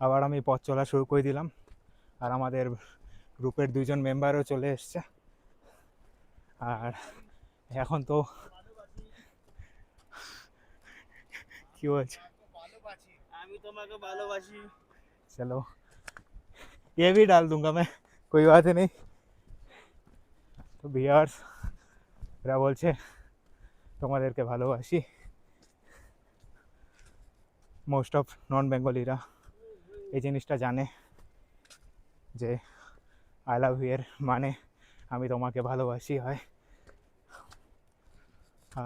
আবার আমি পথ চলা শুরু করে দিলাম। আর আমাদের গ্রুপের 2জন মেম্বারও চলে এসছে। আর এখন তো কি বলছে, আমি তোমাকে ভালোবাসি। चलो ये भी डाल दूंगा मैं, कोई बात नहीं। তো ভিউয়ার্স এরা বলছে তোমাদেরকে ভালোবাসি। মোস্ট অফ নন বেঙ্গলিরা এই জিনিসটা জানে যে আই লাভ ইউ এর মানে আমি তোমাকে ভালোবাসি হয়।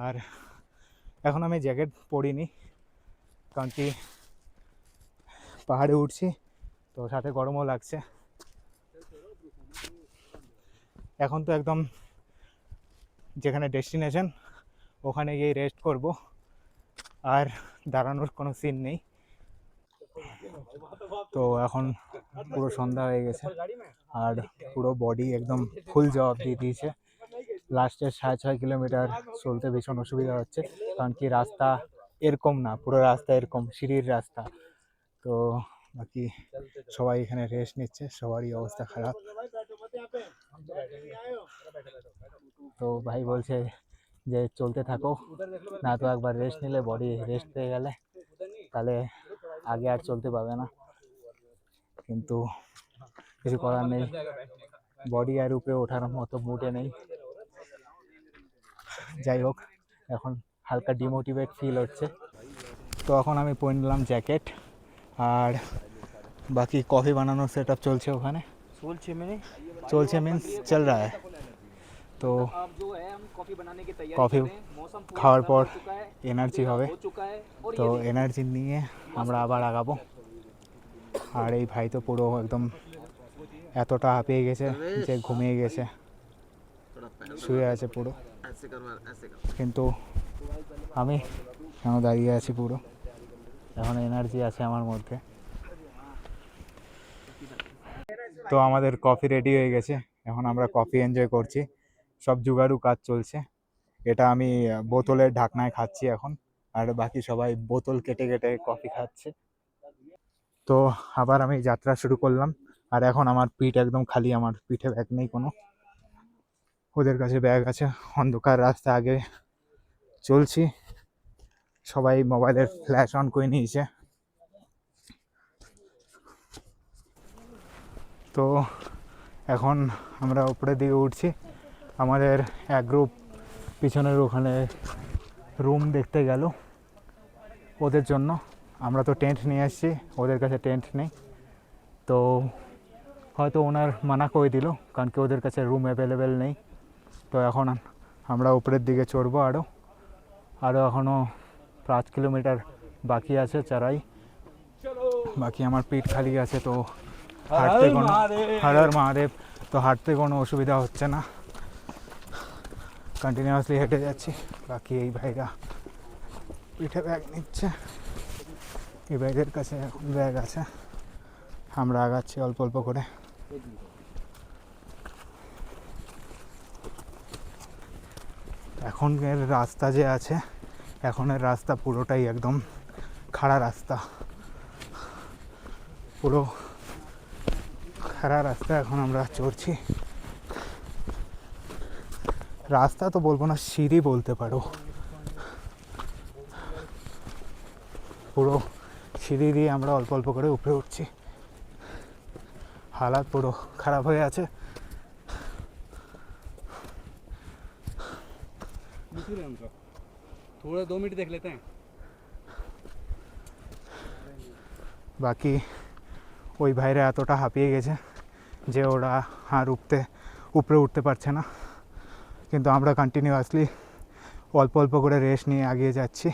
আর এখন আমি জ্যাকেট পরিনি, কারণ কি পাহাড়ে উঠছি তো সাথে গরমও লাগছে। এখন তো একদম যেখানে ডেস্টিনেশন ওখানে গিয়ে রেস্ট করব, আর দাঁড়ানোর কোনো সিন নেই। তো এখন পুরো সন্ধ্যা হয়ে গেছে আর পুরো বডি একদম ফুল জবাব দিয়ে দিয়েছে। লাস্টের 6.5 কিলোমিটার চলতে ভীষণ অসুবিধা হচ্ছে, কারণ কি রাস্তা এরকম না, পুরো রাস্তা এরকম সিঁড়ির রাস্তা। তো বাকি সবাই এখানে রেস্ট নিচ্ছে, সবারই অবস্থা খারাপ। তো ভাই বলছে যে চলতে থাকো, না তো একবার রেস্ট নিলে বডি রেস্ট পেয়ে গেলে তাহলে আগে আর চলতে পাবে না। কিন্তু কিছু করার নেই, বডি আর উপরে ওঠার মতো মুডে নেই। যাই হোক, এখন হালকা ডিমোটিভেট ফিল হচ্ছে। তো এখন আমি পরে নিলাম জ্যাকেট, আর বাকি কফি বানানোর সেট আপ চলছে ওখানে। চলছে মিন্স চল রা হ্যায়। তো কফি খাওয়ার পর এনার্জি হবে, তো এনার্জি নিয়ে আমরা আবার আগাবো। আর এই ভাই তো পুরো একদম এতটা হাঁপিয়ে গেছে যে ঘুমিয়ে গেছে, শুয়ে আছে পুরো। কিন্তু আমি কেন দাঁড়িয়ে আছি, পুরো এখন এনার্জি আছে আমার মধ্যে। তো আমাদের কফি রেডি হয়ে গেছে, এখন আমরা কফি এনজয় করছি। সব জোগাড়ু কাজ চলছে। এটা আমি বোতলের ঢাকনায় খাচ্ছি এখন, আর বাকি সবাই বোতল কেটে কেটে কফি খাচ্ছে। তো আবার আমি যাত্রা শুরু করলাম, আর এখন আমার পিঠ একদম খালি, আমার পিঠে ব্যাগ নেই কোনো। ওদের কাছে ব্যাগ আছে। অন্ধকার রাস্তা আগে চলছি, সবাই মোবাইলের ফ্ল্যাশ অন করে নিয়েছে। তো এখন আমরা উপরের দিকে উঠছি। আমাদের এক গ্রুপ পিছনের ওখানে রুম দেখতে গেল ওদের জন্য। আমরা তো টেন্ট নিয়ে আসছি, ওদের কাছে টেন্ট নেই। তো হয়তো ওনার মানা করে দিল, কারণ কি ওদের কাছে রুম অ্যাভেলেবেল নেই। তো এখন আমরা উপরের দিকে চড়বো আরও এখনও 5 কিলোমিটার বাকি আছে চড়াই। বাকি আমার পিঠ খালি আছে, তো হাঁটতে কোনো হর হর মহাদেব, তো হাঁটতে কোনো অসুবিধা হচ্ছে না, কন্টিনিউয়াসলি হেঁটে যাচ্ছি। বাকি এই ভাইরা পিঠে ব্যাগ নিচ্ছে, এই ভাইদের কাছে এখন ব্যাগ আছে। আমরা আগাচ্ছি অল্প অল্প করে। এখনের রাস্তা যে আছে, এখনের রাস্তা পুরোটাই একদম খাড়া রাস্তা, পুরো খাড়া রাস্তা এখন আমরা চড়ছি। রাস্তা তো বলবো না, সিঁড়ি বলতে পারো, পুরো সিঁড়ি দিয়ে আমরা অল্প অল্প করে উপরে উঠছি। হালাত পুরো খারাপ হয়ে আছে। थोड़ा 2 मिनट देख लेते हैं। বাকি ওই ভাইরা এতটা হাঁপিয়ে গেছে যে ওরা আর উপরে উঠতে পারছে না, কিন্তু আমরা কন্টিনিউয়াসলি অল্প অল্প করে রেস্ট নিয়ে এগিয়ে যাচ্ছি।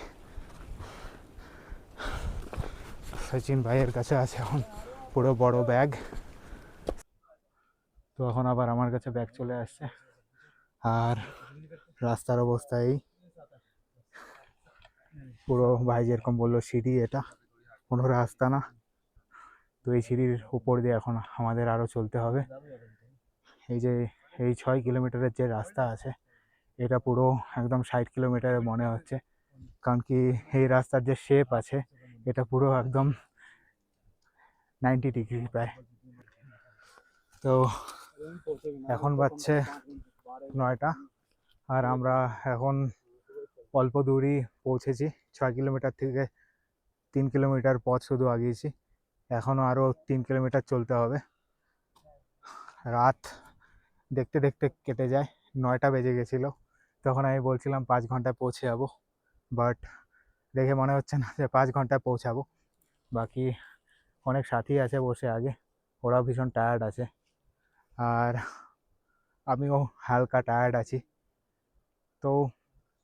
সচিন ভাইয়ের কাছে আছে এখন পুরো বড় ব্যাগ। তো এখন আবার আমার কাছে ব্যাগ চলে আসছে। আর রাস্তার অবস্থা এই, পুরো ভাই যেরকম বললো সিঁড়ি, এটা কোনো রাস্তা না। তো এই সিঁড়ির উপর দিয়ে এখন আমাদের আরও চলতে হবে। এই যে এই 6 কিলোমিটারের যে রাস্তা আছে, এটা পুরো একদম 60 কিলোমিটারের মনে হচ্ছে, কারণ কি এই রাস্তার যে শেপ আছে এটা পুরো একদম 90 ডিগ্রি প্রায়। তো এখন বাজছে 9টা, আর আমরা এখন অল্প দূরই পৌঁছেছি। 6 কিলোমিটার থেকে 3 কিলোমিটার পথ শুধু আগিয়েছি, এখনও আরও 3 কিলোমিটার চলতে হবে। রাত দেখতে দেখতে কেটে যায়, 9টা বেজে গেছিলো। তখন আমি বলছিলাম 5 ঘন্টায় পৌঁছে যাবো, বাট দেখে মনে হচ্ছে না যে 5 ঘন্টায় পৌঁছাবো। বাকি অনেক সাথী আছে বসে আগে, ওরাও ভীষণ টায়ার্ড আছে, আর আমিও হালকা টায়ার্ড আছি। তো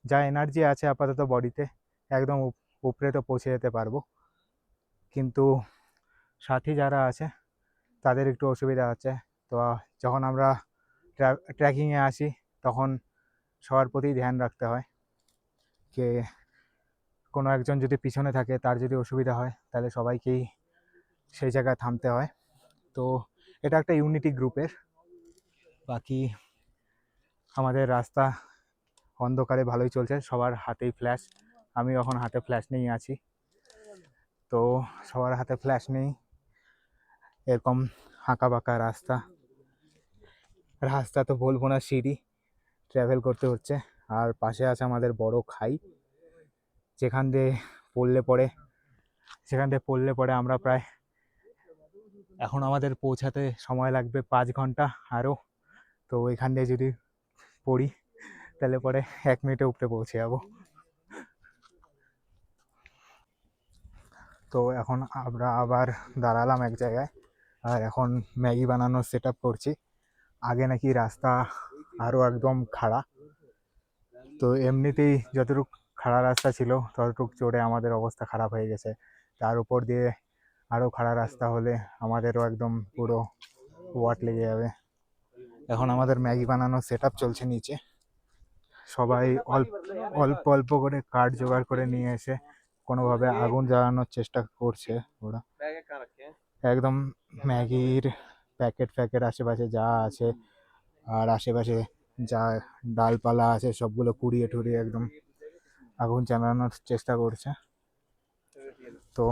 যা এনার্জি আছে আপাতত বডিতে, একদম উপরে তো পৌঁছে যেতে পারবো, কিন্তু সাথী যারা আছে তাদের একটু অসুবিধা হচ্ছে। তো যখন আমরা ট্রেকিংয়ে আসি তখন সবার প্রতি ধ্যান রাখতে হয়, যে কোনো একজন যদি পিছনে থাকে, তার যদি অসুবিধা হয় তাহলে সবাইকেই সেই জায়গায় থামতে হয়। তো এটা একটা ইউনিটি গ্রুপের। বাকি আমাদের রাস্তা অন্ধকারে ভালোই চলছে, সবার হাতেই ফ্ল্যাশ। আমি এখন হাতে ফ্ল্যাশ নিয়ে আছি। তো সবার হাতে ফ্ল্যাশ নেই, এরকম আঁকা বাঁকা রাস্তা, রাস্তা তো বলবো না, সিঁড়ি ট্রাভেল করতে হচ্ছে। আর পাশে আছে আমাদের বড় খাই, যেখান দিয়ে পড়লে পরে আমরা প্রায়, এখন আমাদের পৌঁছাতে সময় লাগবে 5 ঘন্টা আরও। তো এখান দিয়ে যদি পড়ি তাহলে পরে 1 মিনিটে উপরে পৌঁছে যাবো। তো এখন আমরা আবার দাঁড়ালাম এক জায়গায়, আর এখন ম্যাগি বানানোর সেট আপ করছি। আগে নাকি রাস্তা আরও একদম খাড়া, তো এমনিতেই যতটুকু খাড়া রাস্তা ছিল ততটুকু চড়ে আমাদের অবস্থা খারাপ হয়ে গেছে। তার উপর দিয়ে আরও খাড়া রাস্তা হলে আমাদেরও একদম পুরো ওয়াট লেগে যাবে। এখন আমাদের ম্যাগি বানানোর সেট আপ চলছে নিচে। সবাই অল্প অল্প অল্প করে কাঠ জোগাড় করে নিয়ে এসে কোনোভাবে আগুন জ্বালানোর চেষ্টা করছে ওরা। একদম ম্যাগির প্যাকেট ফ্যাকেট আশেপাশে যা আছে, আর আশেপাশে যা ডালপালা আছে সবগুলো কুড়িয়ে টুড়িয়ে একদম আগুন জ্বালানোর চেষ্টা করছে। তো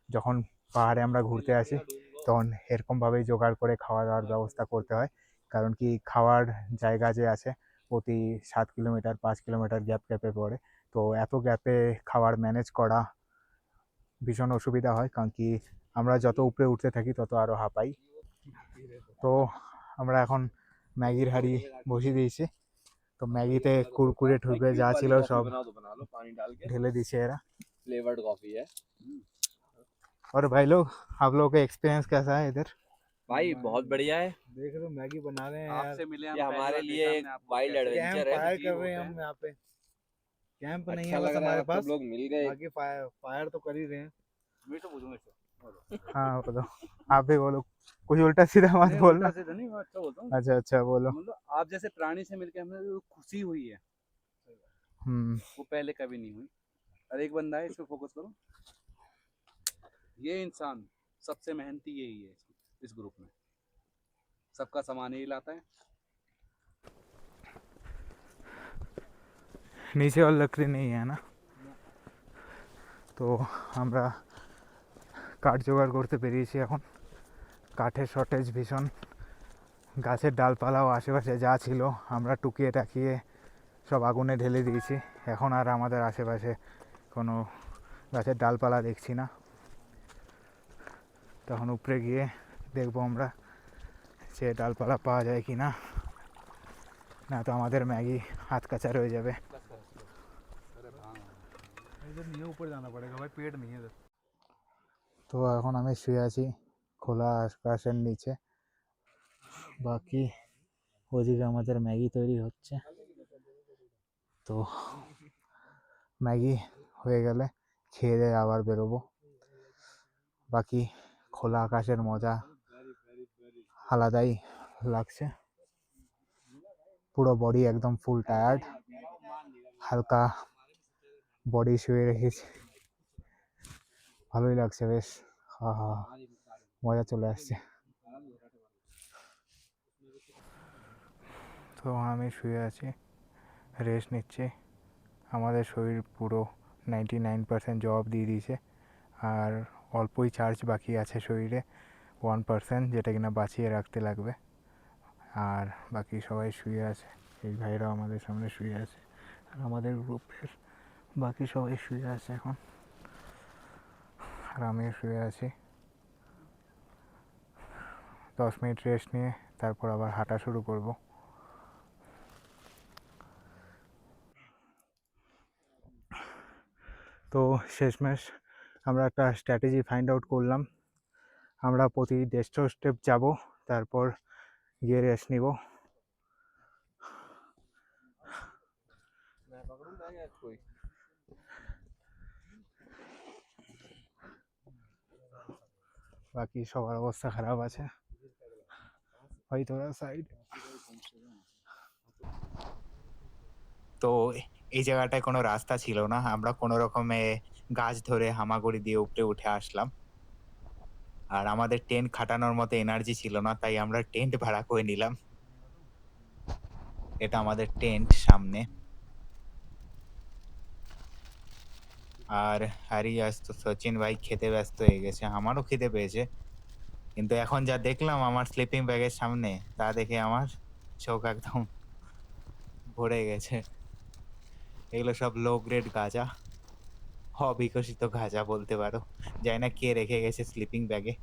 যখন পাহাড়ে আমরা ঘুরতে আসি তখন এরকমভাবেই জোগাড় করে খাওয়া দাওয়ার ব্যবস্থা করতে হয়, কারণ কি খাওয়ার জায়গা যে আছে প্রতি 7 কিলোমিটার 5 কিলোমিটার গ্যাপ গ্যাপে পড়ে। তো এত গ্যাপে খাবার ম্যানেজ করা ভীষণ অসুবিধা হয়, কারণ কি আমরা যত উপরে উঠতে থাকি তত আরও হাঁপাই। তো আমরা এখন ম্যাগির হাঁড়ি বসিয়ে দিয়েছি। তো ম্যাগিতে কুরকুরে ঠুরকুরে যা ছিল সব ঢেলে দিয়েছে এরা। फ्लेवर्ड कॉफी है और भाई लोग, आप लोगों का एक्सपीरियंस कैसा है इधर? भाई, बहुत बढ़िया है। देख रहे हो मैगी बना रहे हैं यार। आपसे मिले हम, ये हमारे लिए एक वाइल्ड कैंप एडवेंचर है। फायर कर रहे हैं हम यहाँ पे। कैंप नहीं अच्छा है लग बस रहा है, हमारे आप पास, सब लोग मिल गए। बाकी फायर फायर तो कर ही रहे हैं। मैं तो पूछूंगा इससे। हाँ बोलो, आप भी बोलो, कुछ उल्टा सीधा मत बोलना। उल्टा सीधा नहीं, मैं अच्छा बोलता हूँ। अच्छा अच्छा बोलो। मतलब आप जैसे प्राणी से मिलकर हमें जो खुशी हुई है वो पहले कभी नहीं हुई। और एक बंदा है, इस पे फोकस करो। ये इंसान सबसे मेहनती यही है इस ग्रुप में, सबका सामान यही लाता है। नीचे और लकड़ी नहीं है ना, তো আমরা কাঠ জোগাড় করতে পেরিয়েছি। এখন কাঠের শর্টেজ ভীষণ, গাছের ডালপালাও আশেপাশে যা ছিল আমরা টুকিয়ে টাকিয়ে সব আগুনে ঢেলে দিয়েছি। এখন আর আমাদের আশেপাশে কোনো গাছের ডালপালা দেখছি না। তখন উপরে গিয়ে দেখবো আমরা সে ডালপালা পাওয়া যায় কি না, না তো আমাদের ম্যাগি হাত কাঁচা রয়ে যাবে। इधर नहीं है, ऊपर जाना पड़ेगा भाई, पेड़ नहीं है इधर। তো এখন আমি শুয়ে আছি খোলা আকাশের নিচে। বাকি ওদিকে আমাদের ম্যাগি তৈরি হচ্ছে। তো ম্যাগি হয়ে গেলে খেয়ে দিয়ে আবার বেরোবো। বাকি খোলা আকাশের মজা আলাদাই লাগছে। পুরো বডি একদম ফুল টায়ার্ড, হালকা বডি শুয়ে রেখেছি, ভালোই লাগছে বেশ। হা হা, মজা চলে আসছে। তো আমি শুয়ে আছি, রেস্ট নিচ্ছি। আমাদের শরীর পুরো 99% জবাব দিয়ে দিয়েছে, আর অল্পই চার্জ বাকি আছে শরীরে, 1%, যেটা কিনা বাঁচিয়ে রাখতে লাগবে। আর বাকি সবাই শুয়ে আছে, এই ভাইরাও আমাদের সামনে শুয়ে আছে, আর আমাদের গ্রুপের বাকি সবাই শুয়ে আছে এখন, আর আমিও শুয়ে আছি। 10 মিনিট রেস্ট নিয়ে তারপর আবার হাঁটা শুরু করব। তো শেষমেশ আমরা একটা স্ট্র্যাটেজি ফাইন্ড আউট করলাম। আমরা প্রতি 150 স্টেপ যাব, তারপর গিয়ে রেস্ট নিব। मैं पकड़ूंगा या कोई? বাকি সবার অবস্থা খারাপ আছে, ভাই তোরা সাইড। তো এই জায়গাটায় কোনো রাস্তা ছিল না, আমরা কোনো রকমে গাছ ধরে হামাগুড়ি দিয়ে উপরে উঠে আসলাম। আর আমাদের টেন্ট খাটানোর মতো এনার্জি ছিল না, তাই আমরা টেন্ট ভাড়া করে নিলাম। এটা আমাদের টেন্ট সামনে। আর হ্যারি আজ তো সচিন ভাই খেতে ব্যস্ত হয়ে গেছে, আমারও খিদে পেয়েছে, কিন্তু এখন যা দেখলাম আমার স্লিপিং ব্যাগের সামনে, তা দেখে আমার চোখ একদম ভরে গেছে। এগুলো সব লো গ্রেড গাঁজা, অবিকশিত গাঁজা বলতে পারো, জানি না কে রেখে গেছে স্লিপিং ব্যাগে।